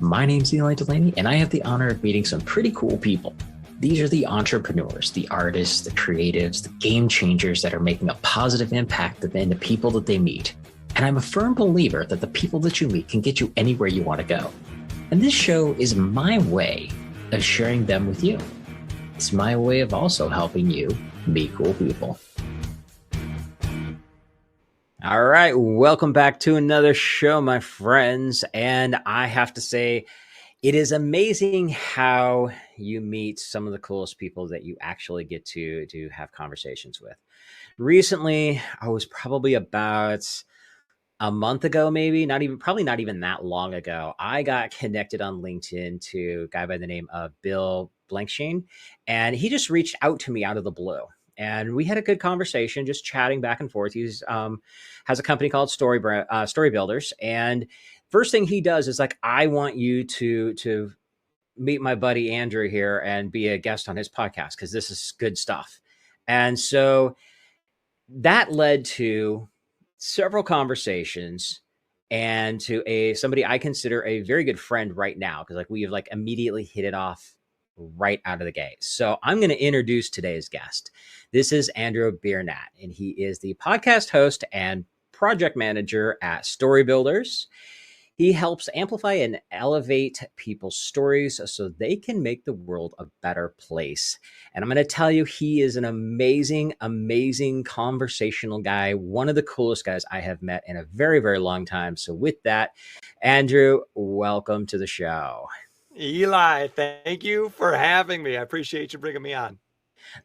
My name's Eli Delaney, and I have the honor of meeting some pretty cool people. These are the entrepreneurs, the artists, the creatives, the game changers that are making a positive impact in the people that they meet. And I'm a firm believer that the people that you meet can get you anywhere you want to go. And this show is my way of sharing them with you. It's my way of also helping you meet cool people. All right, welcome back to another show, my friends. And I have to say, it is amazing how you meet some of the coolest people that you actually get to have conversations with. Recently, I was probably about a month ago, maybe probably not even that long ago, I got connected on LinkedIn to a guy by the name of Bill Blankshane, and he just reached out to me out of the blue. And we had a good conversation, just chatting back and forth. He's has a company called StoryBuilders, and first thing he does is like, I want you to meet my buddy Andrew here and be a guest on his podcast because this is good stuff. And so that led to several conversations and to somebody I consider a very good friend right now, because like we have like immediately hit it off right out of the gate. So I'm going to introduce today's guest. This is Andrew Biernat, and he is the podcast host and project manager at StoryBuilders. He helps amplify and elevate people's stories so they can make the world a better place. And I'm going to tell you, he is an amazing, amazing conversational guy. One of the coolest guys I have met in a very, very long time. So with that, Andrew, welcome to the show. Eli, thank you for having me. I appreciate you bringing me on.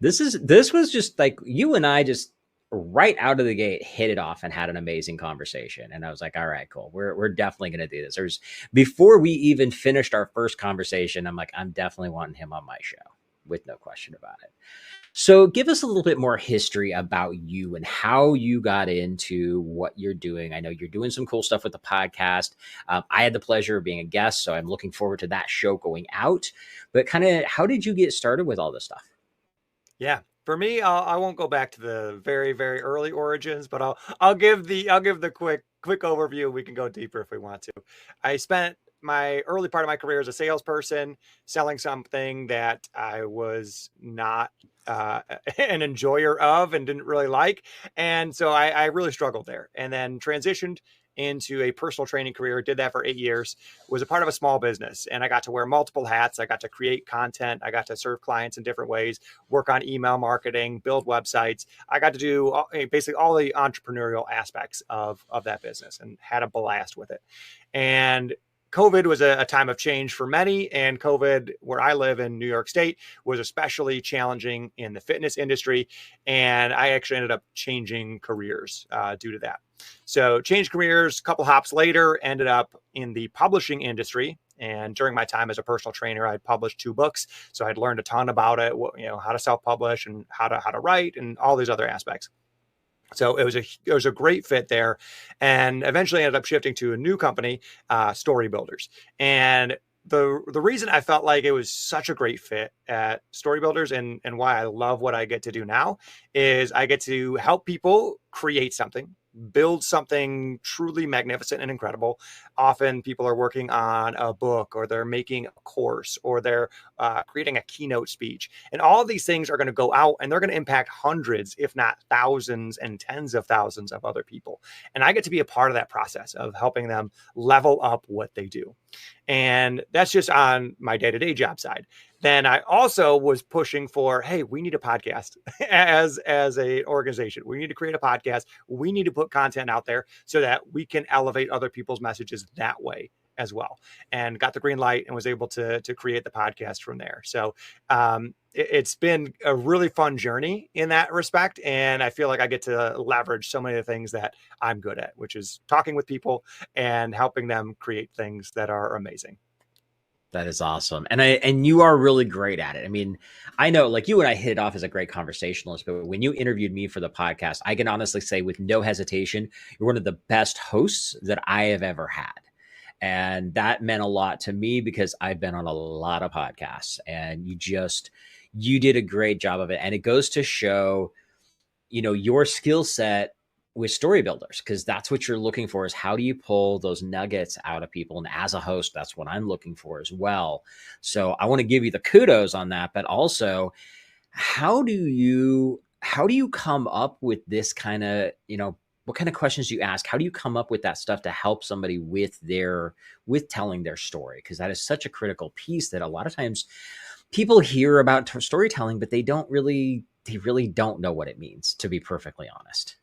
This was just like you and I just right out of the gate hit it off and had an amazing conversation. And I was like, all right, cool. We're definitely going to do this. Before we even finished our first conversation, I'm like, I'm definitely wanting him on my show with no question about it. So give us a little bit more history about you and how you got into what you're doing. I know you're doing some cool stuff with the podcast. I had the pleasure of being a guest, so I'm looking forward to that show going out. But kind of how did you get started with all this stuff? Yeah, for me, I won't go back to the very, very early origins, but I'll give the quick overview. We can go deeper if we want to. I spent my early part of my career as a salesperson selling something that I was not an enjoyer of and didn't really like. And so I really struggled there, and then transitioned into a personal training career, did that for 8 years, was a part of a small business. And I got to wear multiple hats. I got to create content. I got to serve clients in different ways, work on email marketing, build websites. I got to do basically all the entrepreneurial aspects of that business and had a blast with it. And COVID was a time of change for many, and COVID, where I live in New York State, was especially challenging in the fitness industry. And I actually ended up changing careers due to that. So changed careers, a couple hops later, ended up in the publishing industry. And during my time as a personal trainer, I'd published 2 books. So I'd learned a ton about it, how to self-publish and how to write and all these other aspects. So it was a great fit there, and eventually ended up shifting to a new company, StoryBuilders. And the reason I felt like it was such a great fit at StoryBuilders and why I love what I get to do now is I get to help people create something, build something truly magnificent and incredible. Often people are working on a book, or they're making a course, or they're creating a keynote speech. And all of these things are going to go out and they're going to impact hundreds, if not thousands and tens of thousands of other people. And I get to be a part of that process of helping them level up what they do. And that's just on my day-to-day job side. Then I also was pushing for, hey, we need a podcast as an organization. We need to create a podcast. We need to put content out there so that we can elevate other people's messages that way as well. And got the green light and was able to create the podcast from there. So it's been a really fun journey in that respect. And I feel like I get to leverage so many of the things that I'm good at, which is talking with people and helping them create things that are amazing. That is awesome. And you are really great at it. I mean, I know like you and I hit it off as a great conversationalist, but when you interviewed me for the podcast, I can honestly say with no hesitation, you're one of the best hosts that I have ever had. And that meant a lot to me because I've been on a lot of podcasts, and you did a great job of it. And it goes to show, your skill set with story builders, because that's what you're looking for, is how do you pull those nuggets out of people? And as a host, that's what I'm looking for as well. So I want to give you the kudos on that, but also how do you come up with this kind of, what kind of questions do you ask? How do you come up with that stuff to help somebody with telling their story? Because that is such a critical piece that a lot of times people hear about storytelling, but they really don't know what it means, to be perfectly honest.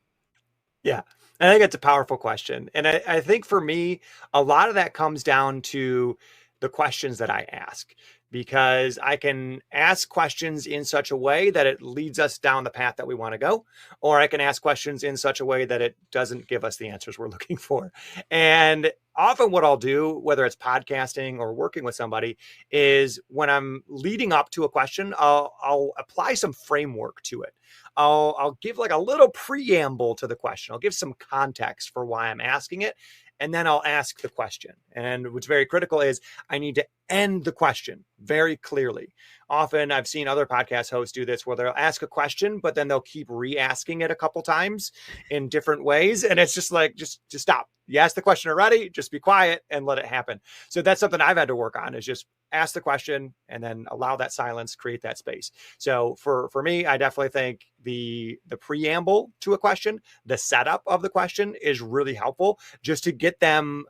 Yeah, I think it's a powerful question. And I think for me, a lot of that comes down to the questions that I ask, because I can ask questions in such a way that it leads us down the path that we want to go, or I can ask questions in such a way that it doesn't give us the answers we're looking for. And often what I'll do, whether it's podcasting or working with somebody, is when I'm leading up to a question, I'll apply some framework to it. I'll give like a little preamble to the question. I'll give some context for why I'm asking it, and then I'll ask the question. And what's very critical is I need to end the question very clearly. Often I've seen other podcast hosts do this, where they'll ask a question, but then they'll keep re-asking it a couple times in different ways. And it's just like, just stop. You asked the question already, just be quiet and let it happen. So that's something I've had to work on, is just ask the question and then allow that silence, create that space. So for me, I definitely think the preamble to a question, the setup of the question, is really helpful, just to get them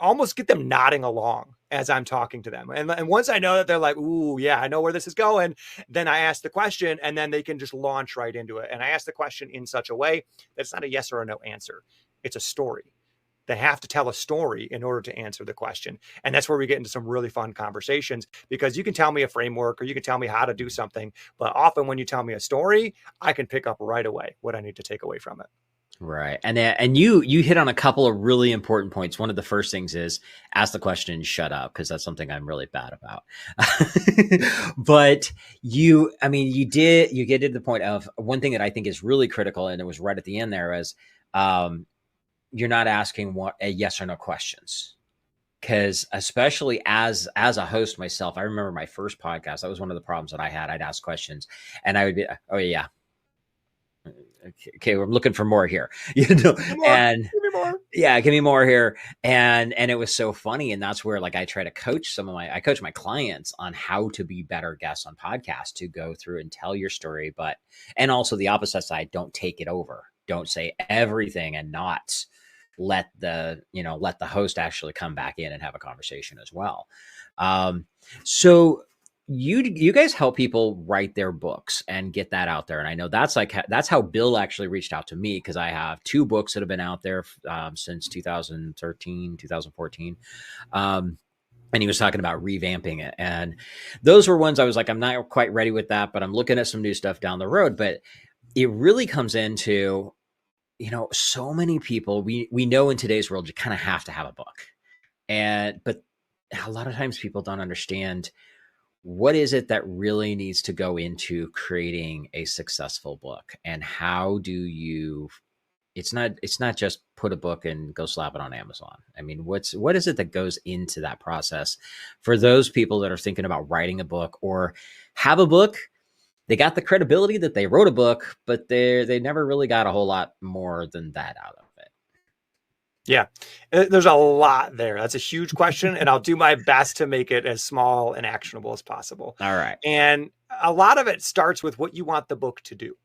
nodding along as I'm talking to them. And once I know that they're like, ooh, yeah, I know where this is going, then I ask the question, and then they can just launch right into it. And I ask the question in such a way that it's not a yes or a no answer. It's a story. They have to tell a story in order to answer the question. And that's where we get into some really fun conversations, because you can tell me a framework or you can tell me how to do something, but often when you tell me a story, I can pick up right away what I need to take away from it. Right. And you hit on a couple of really important points. One of the first things is ask the question and shut up, because that's something I'm really bad about. But you get to the point of one thing that I think is really critical, and it was right at the end there, is you're not asking a yes or no questions. Because especially as a host myself, I remember my first podcast, that was one of the problems that I had. I'd ask questions and I would be, oh yeah, okay, we're looking for more here, and give me more. Yeah, give me more here. And it was so funny. And that's where, like, I try to coach I coach my clients on how to be better guests on podcasts, to go through and tell your story, and also the opposite side, don't take it over. Don't say everything and not let the host actually come back in and have a conversation as well. So you guys help people write their books and get that out there. And I know that's how Bill actually reached out to me, because I have 2 books that have been out there since 2013, 2014. And he was talking about revamping it. And those were ones I was like, I'm not quite ready with that, but I'm looking at some new stuff down the road. But it really comes into, so many people, we know in today's world, you kind of have to have a book. But a lot of times people don't understand, what is it that really needs to go into creating a successful book, and how do you, it's not just put a book and go slap it on Amazon. I mean, what is it that goes into that process for those people that are thinking about writing a book, or have a book? They got the credibility that they wrote a book, but they never really got a whole lot more than that out of it. Yeah, there's a lot there. That's a huge question, and I'll do my best to make it as small and actionable as possible. All right. And a lot of it starts with what you want the book to do.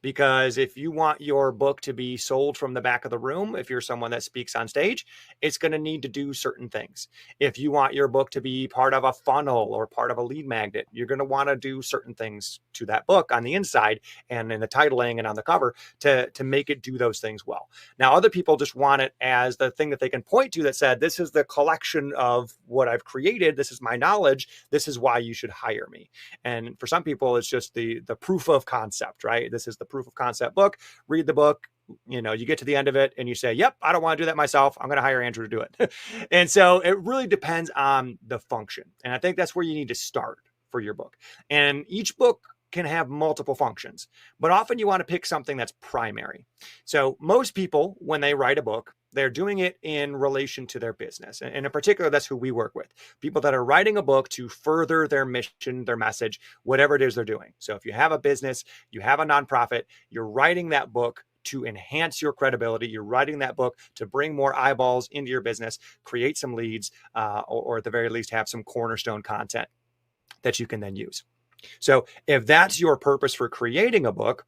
Because if you want your book to be sold from the back of the room, if you're someone that speaks on stage, it's going to need to do certain things. If you want your book to be part of a funnel or part of a lead magnet, you're going to want to do certain things to that book on the inside and in the titling and on the cover to make it do those things well. Now, other people just want it as the thing that they can point to that said, this is the collection of what I've created. This is my knowledge. This is why you should hire me. And for some people, it's just the proof of concept, right? This is the proof of concept book. Read the book. You get to the end of it and you say, yep, I don't want to do that myself. I'm going to hire Andrew to do it. And so it really depends on the function. And I think that's where you need to start for your book. And each book can have multiple functions, but often you want to pick something that's primary. So most people, when they write a book, they're doing it in relation to their business. And in particular, that's who we work with. People that are writing a book to further their mission, their message, whatever it is they're doing. So if you have a business, you have a nonprofit, you're writing that book to enhance your credibility. You're writing that book to bring more eyeballs into your business, create some leads, or at the very least have some cornerstone content that you can then use. So if that's your purpose for creating a book,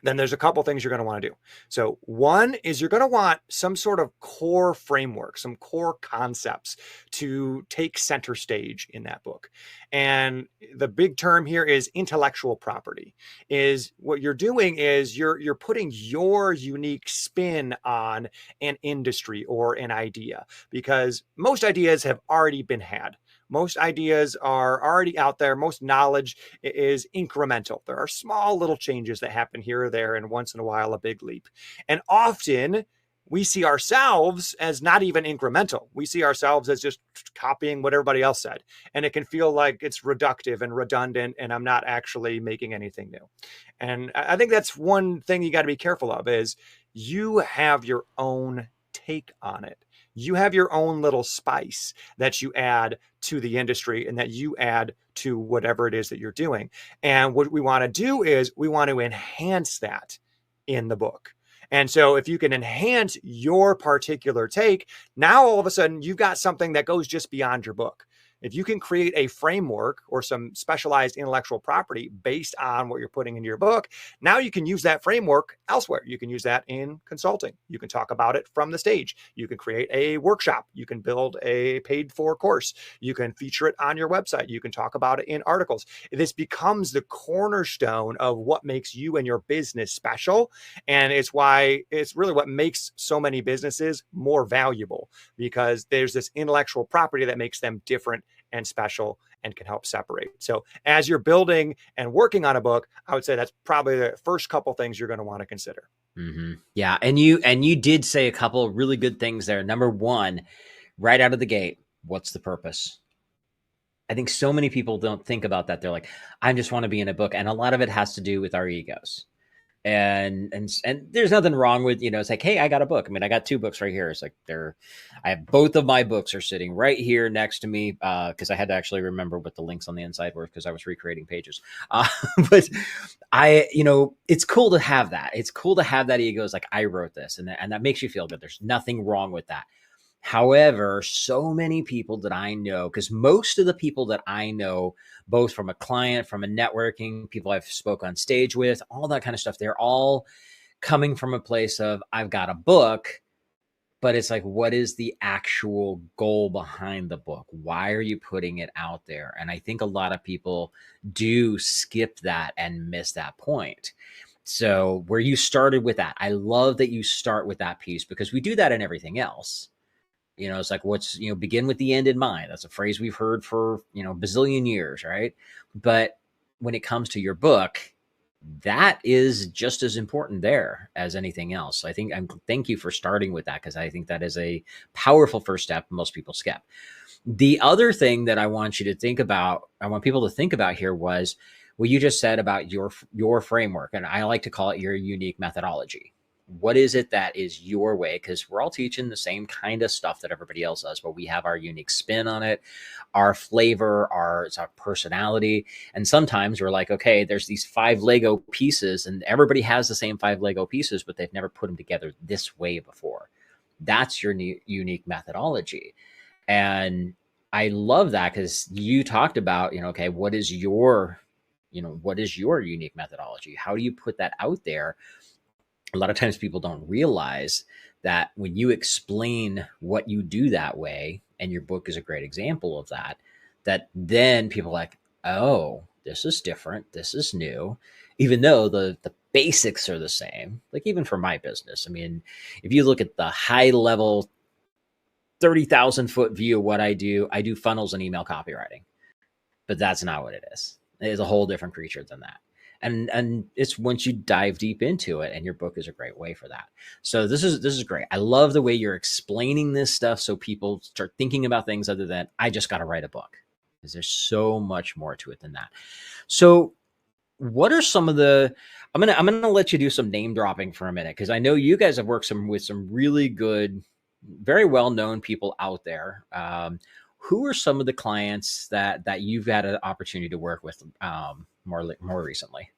then there's a couple things you're going to want to do. So one is you're going to want some sort of core framework, some core concepts to take center stage in that book. And the big term here is intellectual property. Is what you're doing is you're putting your unique spin on an industry or an idea, because most ideas have already been had. Most ideas are already out there. Most knowledge is incremental. There are small little changes that happen here or there, and once in a while, a big leap. And often we see ourselves as not even incremental. We see ourselves as just copying what everybody else said. And it can feel like it's reductive and redundant, and I'm not actually making anything new. And I think that's one thing you got to be careful of, is you have your own take on it. You have your own little spice that you add to the industry and that you add to whatever it is that you're doing. And what we want to do is we want to enhance that in the book. And so if you can enhance your particular take, now all of a sudden you've got something that goes just beyond your book. If you can create a framework or some specialized intellectual property based on what you're putting into your book, now you can use that framework elsewhere. You can use that in consulting. You can talk about it from the stage. You can create a workshop. You can build a paid for course. You can feature it on your website. You can talk about it in articles. This becomes the cornerstone of what makes you and your business special. And it's really what makes so many businesses more valuable, because there's this intellectual property that makes them different and special and can help separate. So as you're building and working on a book, I would say that's probably the first couple things you're going to want to consider. Mm-hmm. Yeah. And you did say a couple of really good things there. Number one, right out of the gate, what's the purpose? I think so many people don't think about that. They're like, I just want to be in a book. And a lot of it has to do with our egos. And there's nothing wrong with, it's like, hey, I got a book. I mean, I got 2 books right here. It's like I have both of my books are sitting right here next to me, because I had to actually remember what the links on the inside were, because I was recreating pages. But it's cool to have that. It's cool to have that ego. It's like, I wrote this, and that makes you feel good. There's nothing wrong with that. However, so many people that I know, because most of the people that I know, both from a client, from a networking, people I've spoke on stage with, all that kind of stuff, they're all coming from a place of, I've got a book, but it's like, what is the actual goal behind the book? Why are you putting it out there? And I think a lot of people do skip that and miss that point. So where you started with that, I love that you start with that piece, because we do that in everything else. It's like, begin with the end in mind. That's a phrase we've heard for, bazillion years, right? But when it comes to your book, that is just as important there as anything else. So thank you for starting with that, because I think that is a powerful first step most people skip. The other thing that I want people to think about here was what you just said about your framework. And I like to call it your unique methodology. What is it that is your way? Because we're all teaching the same kind of stuff that everybody else does, but we have our unique spin on it, our flavor, our personality. And sometimes we're like, okay, there's these 5 Lego pieces, and everybody has the same 5 Lego pieces, but they've never put them together this way before. That's your unique methodology. And I love that, because you talked about, okay, what is your unique methodology? How do you put that out there? A lot of times people don't realize that when you explain what you do that way, and your book is a great example of that, that then people are like, oh, this is different. This is new, even though the basics are the same. Like, even for my business, I mean, if you look at the high level 30,000 foot view of what I do funnels and email copywriting, but that's not what it is. It is a whole different creature than that. And it's once you dive deep into it, and your book is a great way for that. So this is great. I love the way you're explaining this stuff, so people start thinking about things other than, I just got to write a book, because there's so much more to it than that. So what are some of the, I'm going to let you do some name dropping for a minute, because I know you guys have worked with some really good, very well-known people out there. Who are some of the clients that you've had an opportunity to work with more recently?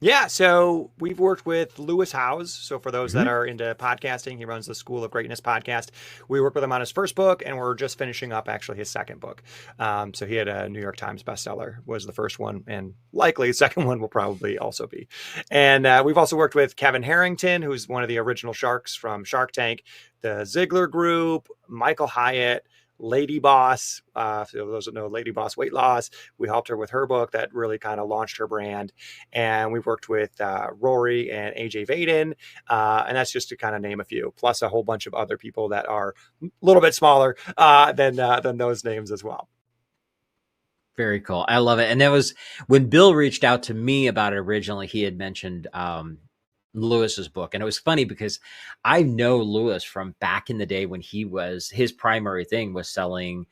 Yeah, so we've worked with Lewis Howes. So for those that Mhm. are into podcasting, he runs the School of Greatness podcast. We worked with him on his first book, and we're just finishing up actually his second book. So he had a New York Times bestseller, was the first one, and likely the second one will probably also be. And we've also worked with Kevin Harrington, who's one of the original sharks from Shark Tank, the Ziegler Group, Michael Hyatt, Lady Boss. For those that know Lady Boss Weight Loss, we helped her with her book that really kind of launched her brand. And we've worked with Rory and AJ Vaden, and that's just to kind of name a few, plus a whole bunch of other people that are a little bit smaller than those names as well. Very cool. I love it. And that was when Bill reached out to me about it originally, he had mentioned Lewis's book. And it was funny because I know Lewis from back in the day when his primary thing was selling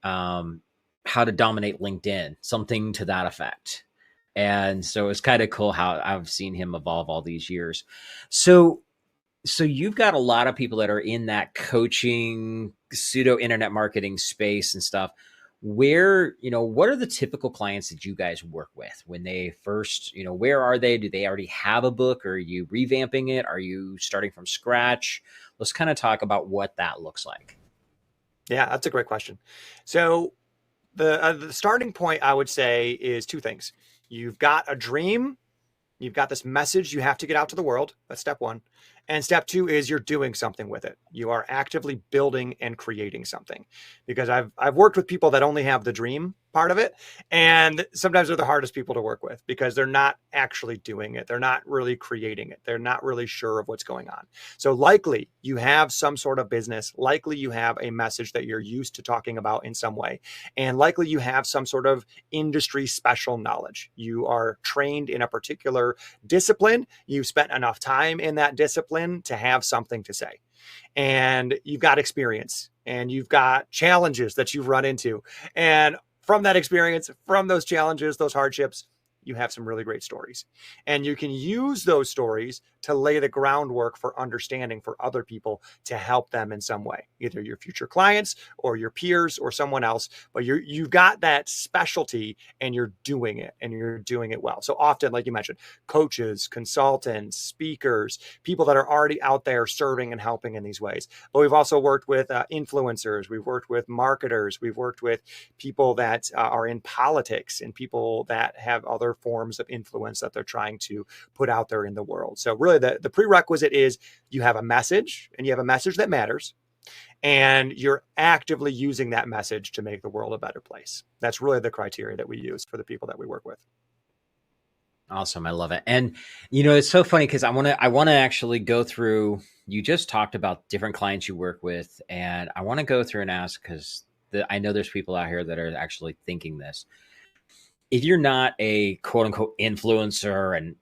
how to dominate LinkedIn, something to that effect. And so it's kind of cool how I've seen him evolve all these years. So you've got a lot of people that are in that coaching, pseudo internet marketing space and stuff. What are the typical clients that you guys work with when they first, where are they? Do they already have a book? Or are you revamping it? Are you starting from scratch? Let's kind of talk about what that looks like. Yeah, that's a great question. So the starting point, I would say, is two things. You've got a dream. You've got this message you have to get out to the world. That's step one. And step two is you're doing something with it. You are actively building and creating something. Because I've worked with people that only have the dream part of it. And sometimes they're the hardest people to work with because they're not actually doing it. They're not really creating it. They're not really sure of what's going on. So likely you have some sort of business. Likely you have a message that you're used to talking about in some way. And likely you have some sort of industry special knowledge. You are trained in a particular discipline. You've spent enough time in that discipline to have something to say. And you've got experience and you've got challenges that you've run into. And from that experience, from those challenges, those hardships, you have some really great stories. And you can use those stories to lay the groundwork for understanding for other people to help them in some way, either your future clients or your peers or someone else. But you've got that specialty and you're doing it and you're doing it well. So often, like you mentioned, coaches, consultants, speakers, people that are already out there serving and helping in these ways. But we've also worked with influencers. We've worked with marketers. We've worked with people that are in politics and people that have other forms of influence that they're trying to put out there in the world. So really the prerequisite is you have a message and you have a message that matters and you're actively using that message to make the world a better place. That's really the criteria that we use for the people that we work with. Awesome. I love it. And, it's so funny because I want to actually go through, you just talked about different clients you work with, and I want to go through and ask, because I know there's people out here that are actually thinking this. If you're not a quote unquote influencer and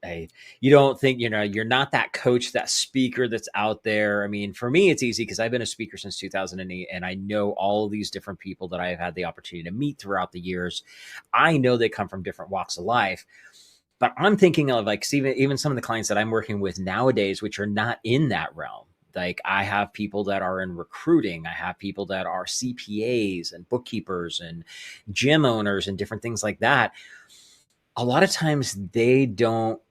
you don't think, you're not that coach, that speaker that's out there. I mean, for me, it's easy because I've been a speaker since 2008 and I know all of these different people that I've had the opportunity to meet throughout the years. I know they come from different walks of life, but I'm thinking of like even some of the clients that I'm working with nowadays, which are not in that realm. Like I have people that are in recruiting. I have people that are CPAs and bookkeepers and gym owners and different things like that. A lot of times they don't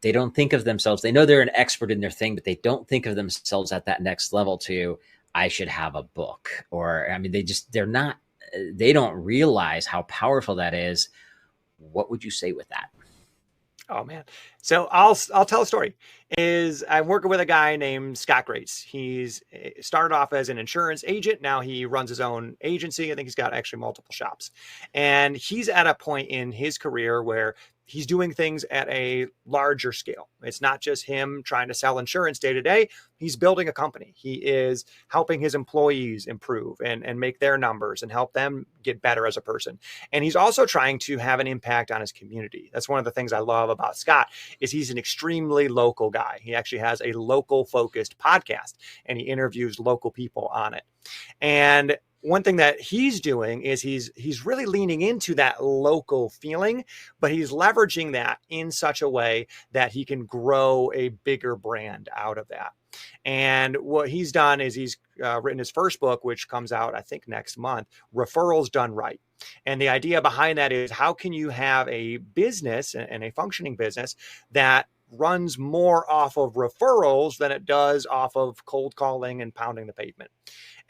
think of themselves. They know they're an expert in their thing, but they don't think of themselves at that next level to, I should have a book. Or, I mean, they don't realize how powerful that is. What would you say with that? Oh man. So I'll tell a story. I'm working with a guy named Scott Grace. He's started off as an insurance agent. Now he runs his own agency. I think he's got actually multiple shops. And he's at a point in his career where he's doing things at a larger scale. It's not just him trying to sell insurance day to day. He's building a company. He is helping his employees improve and make their numbers and help them get better as a person. And he's also trying to have an impact on his community. That's one of the things I love about Scott is he's an extremely local guy. He actually has a local focused podcast and he interviews local people on it. And one thing that he's doing is he's really leaning into that local feeling, but he's leveraging that in such a way that he can grow a bigger brand out of that. And what he's done is he's written his first book, which comes out, I think, next month, Referrals Done Right. And the idea behind that is, how can you have a business and a functioning business that runs more off of referrals than it does off of cold calling and pounding the pavement?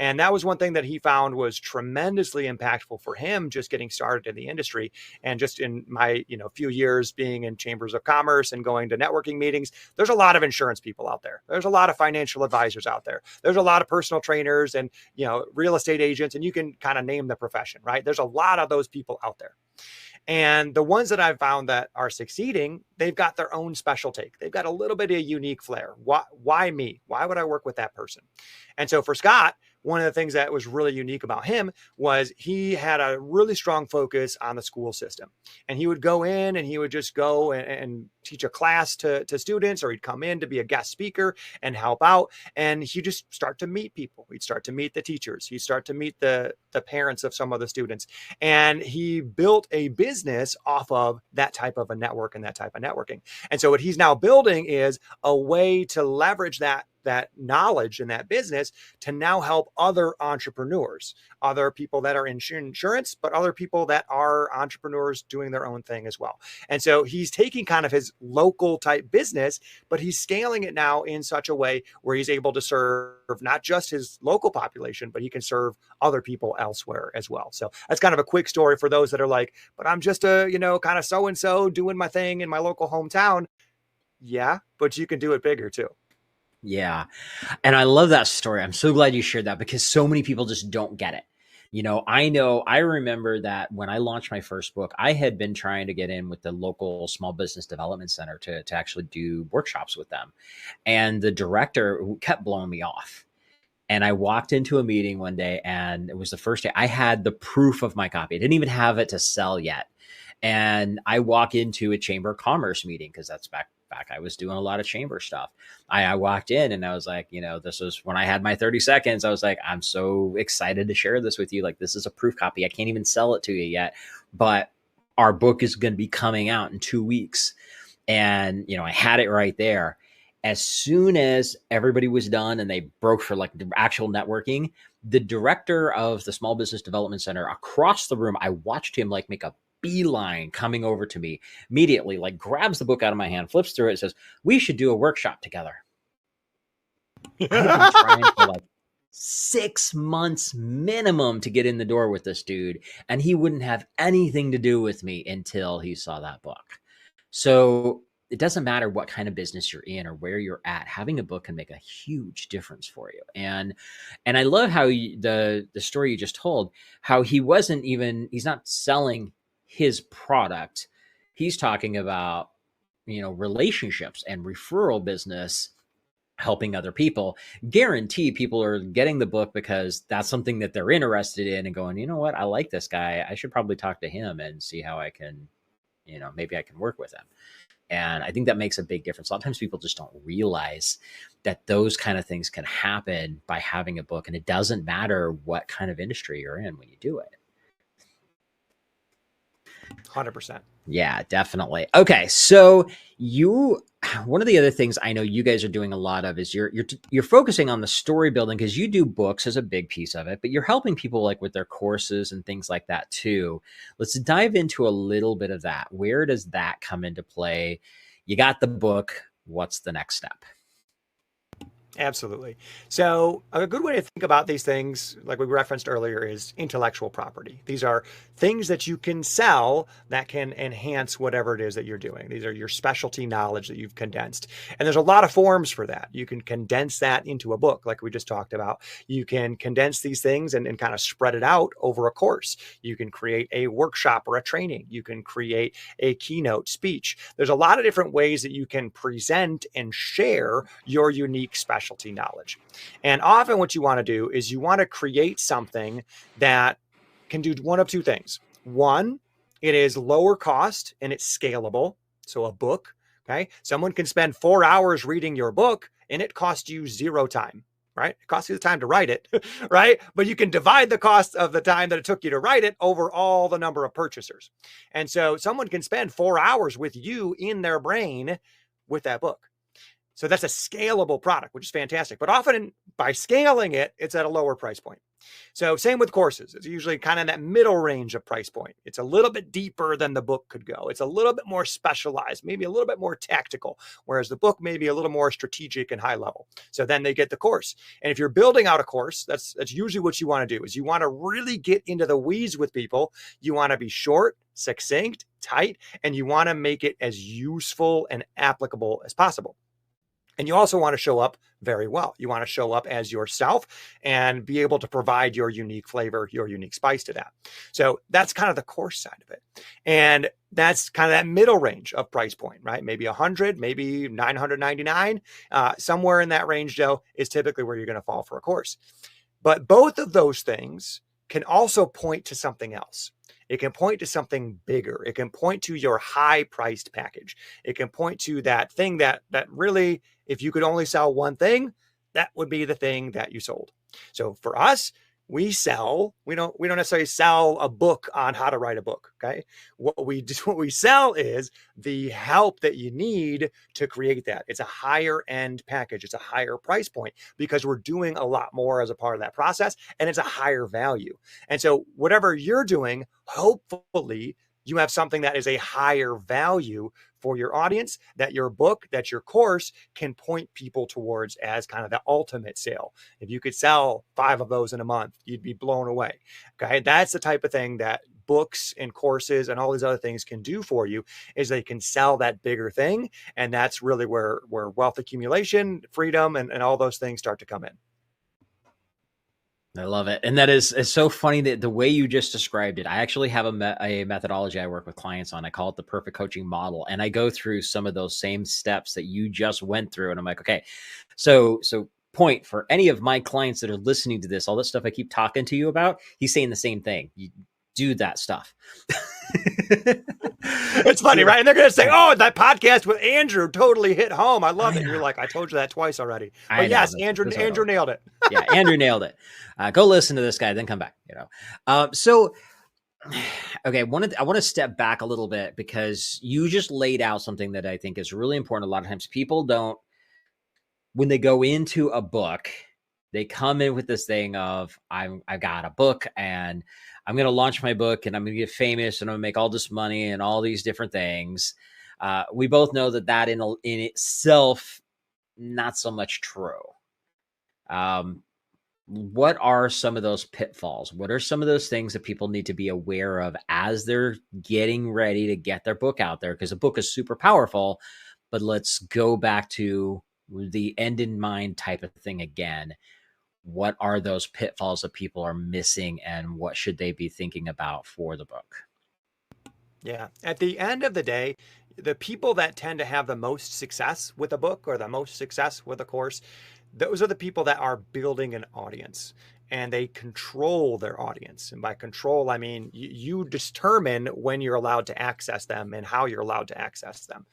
And that was one thing that he found was tremendously impactful for him, just getting started in the industry. And just in my, few years being in chambers of commerce and going to networking meetings, there's a lot of insurance people out there. There's a lot of financial advisors out there. There's a lot of personal trainers and, real estate agents, and you can kind of name the profession, right? There's a lot of those people out there. And the ones that I've found that are succeeding, they've got their own special take. They've got a little bit of a unique flair. Why me? Why would I work with that person? And so for Scott, one of the things that was really unique about him was he had a really strong focus on the school system. And he would go in and he would just go and teach a class to students, or he'd come in to be a guest speaker and help out. And he'd just start to meet people. He'd start to meet the teachers. He'd start to meet the parents of some of the students. And he built a business off of that type of a network and that type of networking. And so what he's now building is a way to leverage that knowledge in that business to now help other entrepreneurs, other people that are in insurance, but other people that are entrepreneurs doing their own thing as well. And so he's taking kind of his local type business, but he's scaling it now in such a way where he's able to serve not just his local population, but he can serve other people elsewhere as well. So that's kind of a quick story for those that are like, but I'm just a, kind of so-and-so doing my thing in my local hometown. Yeah, but you can do it bigger too. Yeah. And I love that story. I'm so glad you shared that, because so many people just don't get it. I remember that when I launched my first book, I had been trying to get in with the local small business development center to actually do workshops with them. And the director kept blowing me off. And I walked into a meeting one day, and it was the first day I had the proof of my copy. I didn't even have it to sell yet. And I walk into a chamber of commerce meeting, because that's back I was doing a lot of chamber stuff. I walked in and I was like, this was when I had my 30 seconds. I was like, I'm so excited to share this with you. Like, this is a proof copy. I can't even sell it to you yet, but our book is going to be coming out in 2 weeks. And, I had it right there. As soon as everybody was done and they broke for like the actual networking, the director of the Small Business Development Center across the room, I watched him like make a beeline coming over to me immediately, like grabs the book out of my hand, flips through it, says, "We should do a workshop together." I've been trying for like 6 months minimum to get in the door with this dude, and he wouldn't have anything to do with me until he saw that book. So it doesn't matter what kind of business you're in or where you're at, having a book can make a huge difference for you. And I love how the story you just told, how he's not selling his product. He's talking about, relationships and referral business, helping other people. Guarantee people are getting the book because that's something that they're interested in and going, you know what, I like this guy. I should probably talk to him and see how I can, maybe I can work with him. And I think that makes a big difference. A lot of times people just don't realize that those kind of things can happen by having a book. And it doesn't matter what kind of industry you're in when you do it. 100%. Yeah, definitely. Okay. So one of the other things I know you guys are doing a lot of is you're focusing on the story building, because you do books as a big piece of it, but you're helping people like with their courses and things like that too. Let's dive into a little bit of that. Where does that come into play? You got the book. What's the next step? Absolutely. So a good way to think about these things, like we referenced earlier, is intellectual property. These are things that you can sell that can enhance whatever it is that you're doing. These are your specialty knowledge that you've condensed. And there's a lot of forms for that. You can condense that into a book, like we just talked about. You can condense these things and kind of spread it out over a course. You can create a workshop or a training. You can create a keynote speech. There's a lot of different ways that you can present and share your unique specialty knowledge. And often what you want to do is you want to create something that can do one of two things. One, it is lower cost and it's scalable. So a book, okay? Someone can spend 4 hours reading your book and it costs you 0 time, right? It costs you the time to write it, right? But you can divide the cost of the time that it took you to write it over all the number of purchasers. And so someone can spend 4 hours with you in their brain with that book. So that's a scalable product, which is fantastic. But often by scaling it, it's at a lower price point. So same with courses. It's usually kind of that middle range of price point. It's a little bit deeper than the book could go. It's a little bit more specialized, maybe a little bit more tactical, whereas the book may be a little more strategic and high level. So then they get the course. And if you're building out a course, that's usually what you want to do, is you want to really get into the weeds with people. You want to be short, succinct, tight, and you want to make it as useful and applicable as possible. And you also want to show up very well. You want to show up as yourself and be able to provide your unique flavor, your unique spice to that. So that's kind of the course side of it. And that's kind of that middle range of price point, right? Maybe 100, maybe 999, somewhere in that range, Joe, is typically where you're going to fall for a course. But both of those things can also point to something else. It can point to something bigger. It can point to your high priced package. It can point to that thing that really, if you could only sell one thing, that would be the thing that you sold. So for us, we don't necessarily sell a book on how to write a book. Okay. What we sell is the help that you need to create that. It's a higher end package. It's a higher price point because we're doing a lot more as a part of that process, and it's a higher value. And so whatever you're doing, hopefully you have something that is a higher value for your audience, that your book, that your course can point people towards as kind of the ultimate sale. If you could sell 5 of those in a month, you'd be blown away. Okay. That's the type of thing that books and courses and all these other things can do for you, is they can sell that bigger thing. And that's really where wealth accumulation, freedom, and all those things start to come in. I love it. And that is, it's so funny that the way you just described it. I actually have a methodology I work with clients on. I call it the perfect coaching model. And I go through some of those same steps that you just went through. And I'm like, okay, so point for any of my clients that are listening to this, all this stuff I keep talking to you about, he's saying the same thing. You do that stuff. It's funny, right? And they're going to say, oh, that podcast with Andrew totally hit home. I love it. You're like, I told you that twice already. But yes, Andrew nailed it. Yeah, Andrew nailed it. Go listen to this guy, then come back. So, okay, I want to step back a little bit, because you just laid out something that I think is really important. A lot of times people don't, when they go into a book, they come in with this thing of, I've got a book and I'm going to launch my book and I'm going to get famous and I'm going to make all this money and all these different things. We both know that in itself, not so much true. What are some of those pitfalls? What are some of those things that people need to be aware of as they're getting ready to get their book out there? Because a book is super powerful, but let's go back to the end in mind type of thing again. What are those pitfalls that people are missing, and what should they be thinking about for the book? Yeah. At the end of the day, the people that tend to have the most success with a book or the most success with a course, those are the people that are building an audience, and they control their audience. And by control, I mean, you determine when you're allowed to access them and how you're allowed to access them.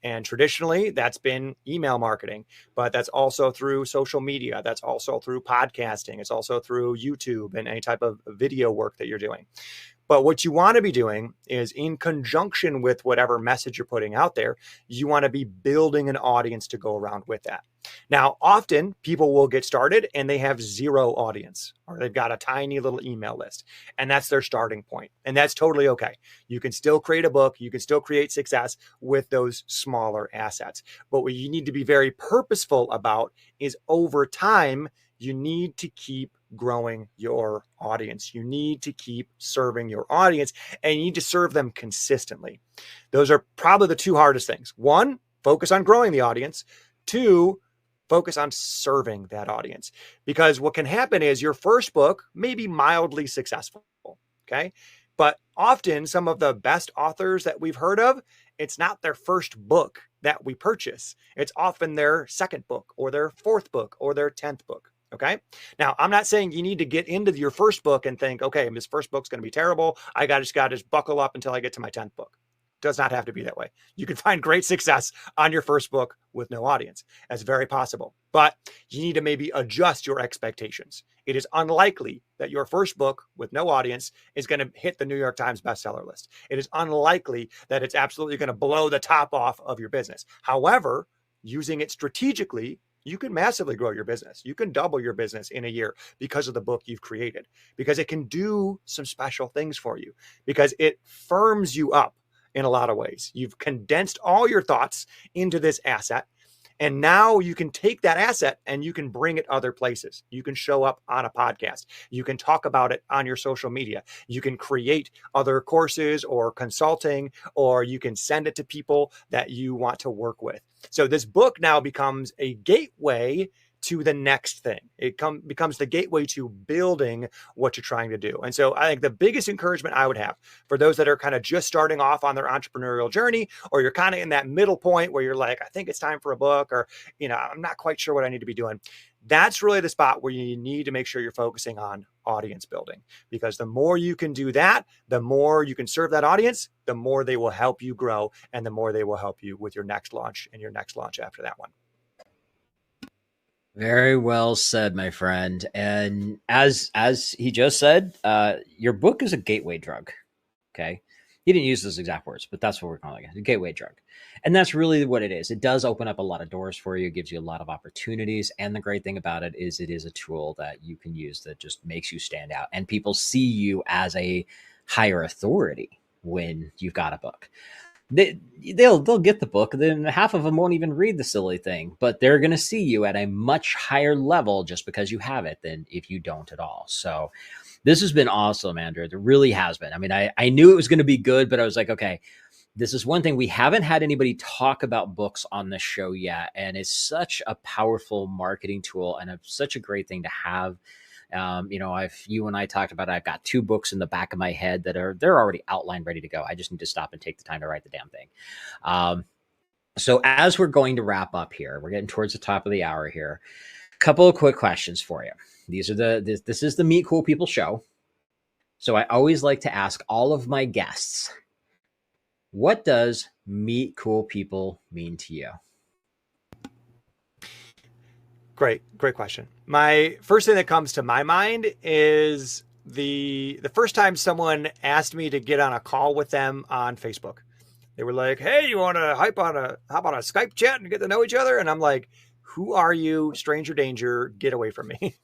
And traditionally, that's been email marketing, but that's also through social media. That's also through podcasting. It's also through YouTube and any type of video work that you're doing. But what you want to be doing is, in conjunction with whatever message you're putting out there, you want to be building an audience to go around with that. Now, often people will get started and they have zero audience, or they've got a tiny little email list, and that's their starting point. And that's totally okay. You can still create a book. You can still create success with those smaller assets. But what you need to be very purposeful about is, over time, you need to keep growing your audience. You need to keep serving your audience, and you need to serve them consistently. Those are probably the 2 hardest things. 1, focus on growing the audience. 2, focus on serving that audience. Because what can happen is your first book may be mildly successful. Okay. But often some of the best authors that we've heard of, it's not their first book that we purchase. It's often their second book or their 4th book or their 10th book. Okay. Now, I'm not saying you need to get into your first book and think, okay, this first book's going to be terrible. I just got to buckle up until I get to my 10th book. Does not have to be that way. You can find great success on your first book with no audience. That's very possible. But you need to maybe adjust your expectations. It is unlikely that your first book with no audience is going to hit the New York Times bestseller list. It is unlikely that it's absolutely going to blow the top off of your business. However, using it strategically, you can massively grow your business. You can double your business in a year because of the book you've created, because it can do some special things for you, because it firms you up in a lot of ways. You've condensed all your thoughts into this asset. And now you can take that asset and you can bring it other places. You can show up on a podcast. You can talk about it on your social media. You can create other courses or consulting, or you can send it to people that you want to work with. So this book now becomes a gateway to the next thing. It becomes the gateway to building what you're trying to do. And so I think the biggest encouragement I would have for those that are kind of just starting off on their entrepreneurial journey, or you're kind of in that middle point where you're like, I think it's time for a book, or, I'm not quite sure what I need to be doing. That's really the spot where you need to make sure you're focusing on audience building, because the more you can do that, the more you can serve that audience, the more they will help you grow, and the more they will help you with your next launch and your next launch after that one. Very well said, my friend. And as he just said, your book is a gateway drug. Okay. He didn't use those exact words, but that's what we're calling it, a gateway drug. And that's really what it is. It does open up a lot of doors for you. It gives you a lot of opportunities. And the great thing about it is a tool that you can use that just makes you stand out. And people see you as a higher authority when you've got a book. They'll get the book, then half of them won't even read the silly thing, but they're going to see you at a much higher level just because you have it than if you don't at all. So this has been awesome, Andrew. It really has been. I mean, I knew it was going to be good, but I was like, okay, this is one thing. We haven't had anybody talk about books on the show yet. And it's such a powerful marketing tool and such a great thing to have. You and I talked about it. I've got 2 books in the back of my head that they're already outlined, ready to go. I just need to stop and take the time to write the damn thing. So as we're going to wrap up here, we're getting towards the top of the hour here. A couple of quick questions for you. This is the Meet Cool People show. So I always like to ask all of my guests, what does Meet Cool People mean to you? Great question. My first thing that comes to my mind is the first time someone asked me to get on a call with them on Facebook. They were like, hey, you want to hop on a Skype chat and get to know each other? And I'm like, who are you? Stranger danger, get away from me.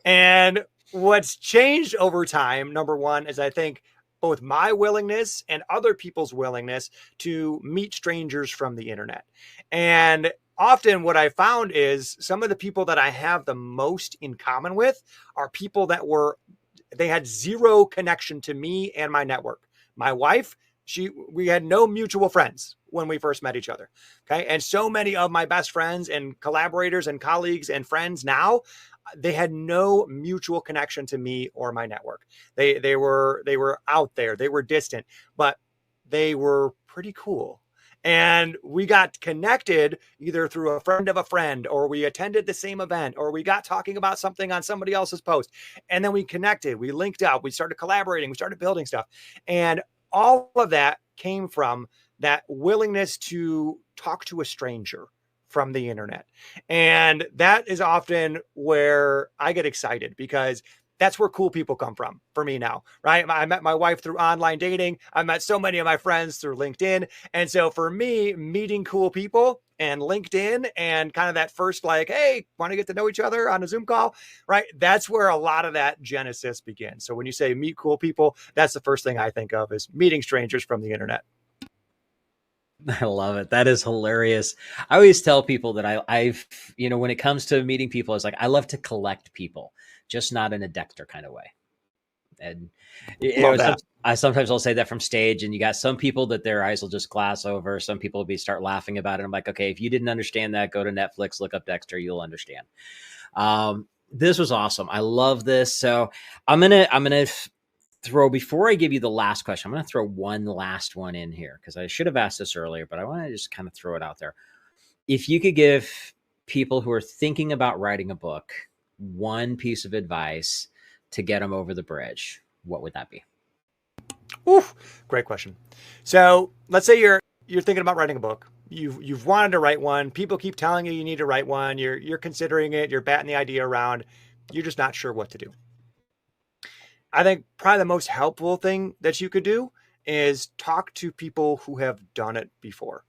And what's changed over time, number one, is I think both my willingness and other people's willingness to meet strangers from the internet. And often what I found is some of the people that I have the most in common with are people that they had zero connection to me and my network. My wife, we had no mutual friends when we first met each other. Okay. And so many of my best friends and collaborators and colleagues and friends now, they had no mutual connection to me or my network. They were out there, they were distant, but they were pretty cool. And we got connected either through a friend of a friend, or we attended the same event, or we got talking about something on somebody else's post. And then we connected, we linked up, we started collaborating, we started building stuff. And all of that came from that willingness to talk to a stranger from the internet. And that is often where I get excited, because that's where cool people come from for me now, right? I met my wife through online dating. I met so many of my friends through LinkedIn. And so for me, meeting cool people and LinkedIn and kind of that first like, hey, want to get to know each other on a Zoom call, right? That's where a lot of that genesis begins. So when you say meet cool people, that's the first thing I think of is meeting strangers from the internet. I love it. That is hilarious. I always tell people that I've, when it comes to meeting people, it's like, I love to collect people, just not in a Dexter kind of way. And sometimes I'll say that from stage, and you got some people that their eyes will just glass over. Some people will start laughing about it. I'm like, okay, if you didn't understand that, go to Netflix, look up Dexter, you'll understand. This was awesome. I love this. So I'm going to before I give you the last question, I'm going to throw one last one in here, because I should have asked this earlier, but I want to just kind of throw it out there. If you could give people who are thinking about writing a book one piece of advice to get them over the bridge, what would that be? Ooh, great question. So let's say you're thinking about writing a book. You've wanted to write one. People keep telling you need to write one. You're considering it. You're batting the idea around. You're just not sure what to do. I think probably the most helpful thing that you could do is talk to people who have done it before.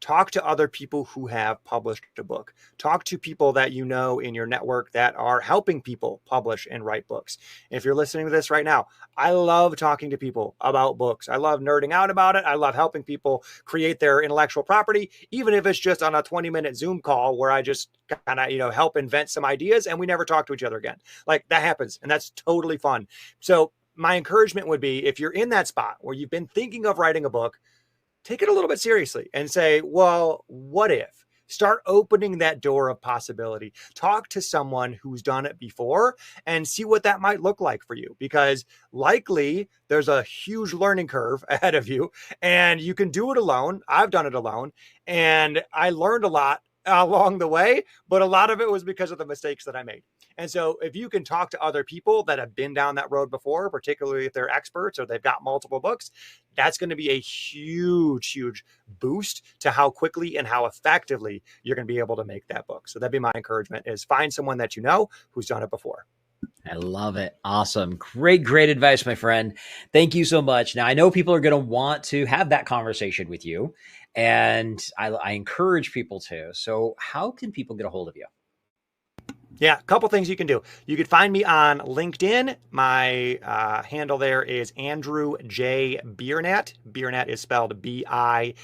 talk to other people who have published a book. Talk to people that you know in your network that are helping people publish and write books. If you're listening to this right now, I love talking to people about books. I love nerding out about it. I love helping people create their intellectual property, even if it's just on a 20-minute Zoom call where I just kind of, help invent some ideas and we never talk to each other again. Like, that happens, and that's totally fun. So my encouragement would be, if you're in that spot where you've been thinking of writing a book, take it a little bit seriously and say, well, what if? Start opening that door of possibility. Talk to someone who's done it before and see what that might look like for you, because likely there's a huge learning curve ahead of you and you can do it alone. I've done it alone and I learned a lot along the way, but a lot of it was because of the mistakes that I made. And so if you can talk to other people that have been down that road before, particularly if they're experts or they've got multiple books, that's going to be a huge, huge boost to how quickly and how effectively you're going to be able to make that book. So that'd be my encouragement, is find someone that you know who's done it before. I love it. Awesome. Great advice, my friend. Thank you so much. Now, I know people are going to want to have that conversation with you, and I encourage people to. So how can people get a hold of you? Yeah, a couple things you can do. You could find me on LinkedIn. My handle there is Andrew J. Biernat. Biernat is spelled Biernat.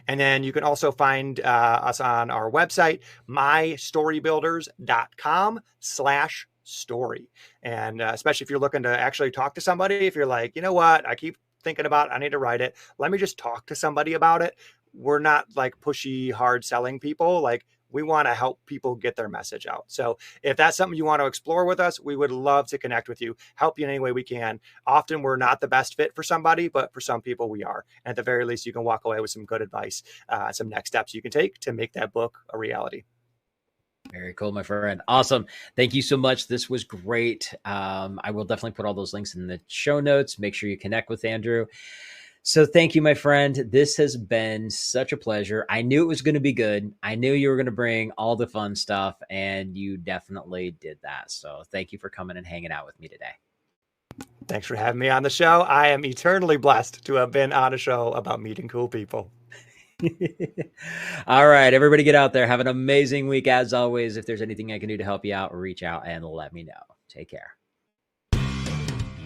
And then you can also find us on our website, mystorybuilders.com/story. And especially if you're looking to actually talk to somebody, if you're like, you know what, I keep thinking about it, I need to write it. Let me just talk to somebody about it. We're not like pushy, hard selling people. Like, we want to help people get their message out. So if that's something you want to explore with us, we would love to connect with you, help you in any way we can. Often we're not the best fit for somebody, but for some people we are. And at the very least, you can walk away with some good advice, some next steps you can take to make that book a reality. Very cool, my friend. Awesome. Thank you so much. This was great. I will definitely put all those links in the show notes. Make sure you connect with Andrew. So thank you, my friend. This has been such a pleasure. I knew it was going to be good. I knew you were going to bring all the fun stuff, and you definitely did that. So thank you for coming and hanging out with me today. Thanks for having me on the show. I am eternally blessed to have been on a show about meeting cool people. All right, everybody get out there. Have an amazing week. As always, if there's anything I can do to help you out, reach out and let me know. Take care.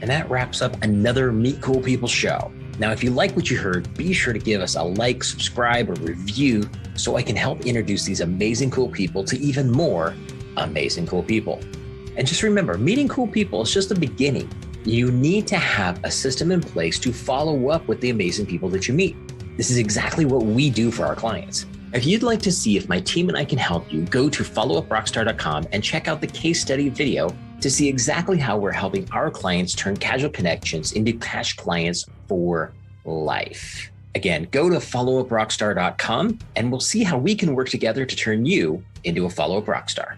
And that wraps up another Meet Cool People show. Now, if you like what you heard, be sure to give us a like, subscribe, or review so I can help introduce these amazing cool people to even more amazing cool people. And just remember, meeting cool people is just the beginning. You need to have a system in place to follow up with the amazing people that you meet. This is exactly what we do for our clients. If you'd like to see if my team and I can help you, go to followuprockstar.com and check out the case study video to see exactly how we're helping our clients turn casual connections into cash clients for life. Again, go to followuprockstar.com and we'll see how we can work together to turn you into a follow-up rockstar.